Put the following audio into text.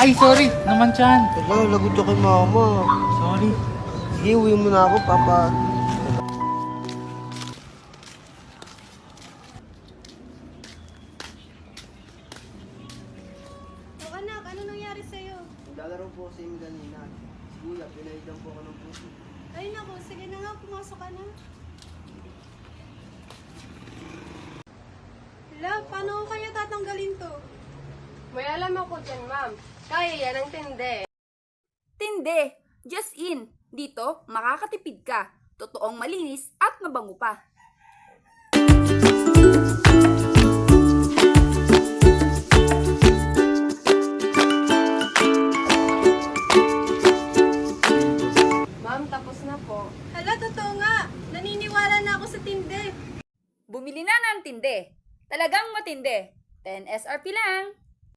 Ay, sorry naman dyan. Teka, lagot ka kay mama. Sorry. Sige, uwi mo na ako, papa. So anak, ano nangyari sa'yo? Naglalaro po kasi yung kanina. Si Kuya, pinaidan po ako ng puso. Ay naku, sige na nga, pumasok ka na. Hala, paano ko kaya tatanggalin to? May alam ako dyan, ma'am. Kaya yan ang tinde. Tinde, just in. Dito, makakatipid ka. Totoong malinis at mabango pa. Ma'am, tapos na po. Hala, totoo nga. Naniniwala na ako sa tinde. Bumili na ng tinde. Talagang matinde. 10 SRP lang.